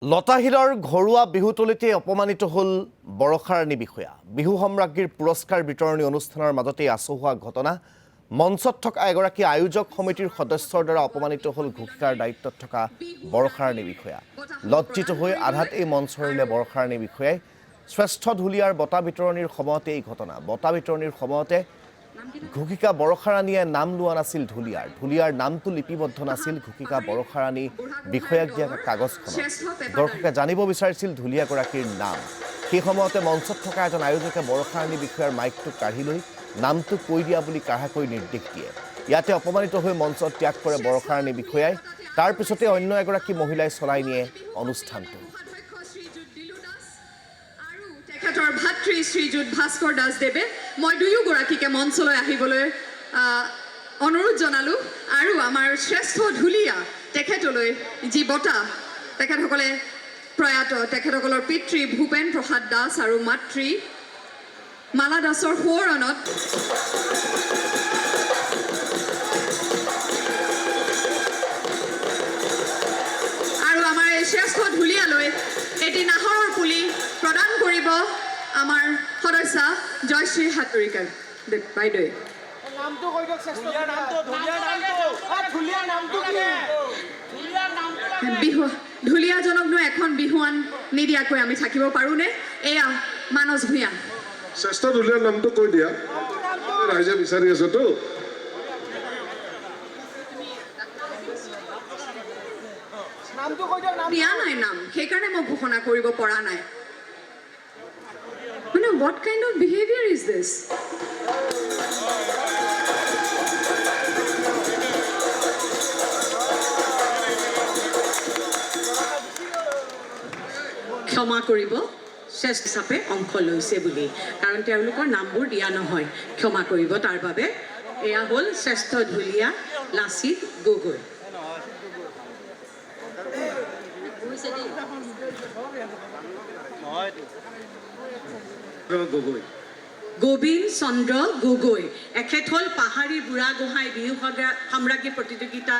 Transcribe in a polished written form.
লতাশিলৰ ঘৰুৱা বিহুতলিতে অপমানিত হ'ল বৰষাৰাণী বিষয়া। বিহু সম্ৰাজ্ঞীৰ পুৰস্কাৰ বিতৰণী অনুষ্ঠানৰ মাজতে আচহুৱা ঘটনা। মঞ্চত থকা এগৰাকী আয়োজক সমিতিৰ সদস্যৰ দ্বাৰা অপমানিত হ'ল ঘোষিকাৰ দায়িত্বত থকা বৰষাৰাণী বিষয়া। লজ্জিত হৈ আধাত এই মঞ্চ এৰিলে বৰষাৰাণী বিষয়াই। শ্ৰেষ্ঠ ঢুলীয়াৰ বঁটা বিতৰণিৰ সময়তে এই ঘটনা। বঁটা বিতৰণিৰ সময়তে ঘোষিকা বৰষাৰাণীয়ে নাম লোৱা নাছিল ঢুলীয়াৰ। ঢুলীয়াৰ নামটো লিপিবদ্ধ নাছিল ঘোষিকা বৰষাৰাণী বিষয়াক দিয়া কাগজখনত। দৰ্শকে জানিব বিচাৰিছিল ঢুলীয়াগৰাকীৰ নাম। সেই সময়তে মঞ্চত থকা এজন আয়োজকে বৰষাৰাণী বিষয়াৰ মাইকটো কাঢ়ি লৈ নামটো কৈ দিয়া বুলি কাঢ়াকৈ নিৰ্দেশ দিয়ে। ইয়াতে অপমানিত হৈ মঞ্চ ত্যাগ কৰে বৰষাৰাণী বিষয়াই। তাৰ পিছতে অন্য এগৰাকী মহিলাই চলাই নিয়ে অনুষ্ঠানটো। তেখেতৰ ভাতৃ শ্ৰীযুত ভাস্কৰ দাসদেৱে মই দুয়োগৰাকীকে মঞ্চলৈ আহিবলৈ অনুৰোধ জনালোঁ আৰু আমাৰ শ্ৰেষ্ঠ ঢুলীয়া তেখেতলৈ যি বঁটা তেখেতসকলে প্ৰয়াত তেখেতসকলৰ পিতৃ ভূপেন প্ৰসাদ দাস আৰু মাতৃ মালা দাসৰ সোঁৱৰণত আৰু আমাৰ এই শ্ৰেষ্ঠ ঢুলীয়ালৈ এটি নাহৰৰ পুলি প্ৰদান কৰিব আমাৰ সদস্য জয়শ্ৰী হাতৰিকা বাইদেৱে। ঢুলীয়াজনকনো এখন বিহুৱান নিদিয়াকৈ আমি থাকিব পাৰোঁনে? এয়া মানস ভূঞা। শ্ৰেষ্ঠ ঢুলীয়াৰ নামটো কৈ দিয়া, ৰাইজে বিচাৰি আছেতো। দিয়া নাই নাম, সেইকাৰণে মই ঘোষণা কৰিব পৰা নাই। What kind of behavior is this? ক্ষমা কৰিব, শ্ৰেষ্ঠ হিচাপে অংশ লৈছে বুলি, কাৰণ তেওঁলোকৰ নামবোৰ দিয়া নহয়। ক্ষমা কৰিব তাৰ বাবে। এয়া হ'ল শ্ৰেষ্ঠ ঢুলীয়া লাচিত গগৈ। গোবিন্দ চন্দ্ৰ গগৈ। এখেত হ'ল পাহাৰী বুঢ়াগোহাঁই বিহু সম্ৰাজ্ঞী প্ৰতিযোগিতাত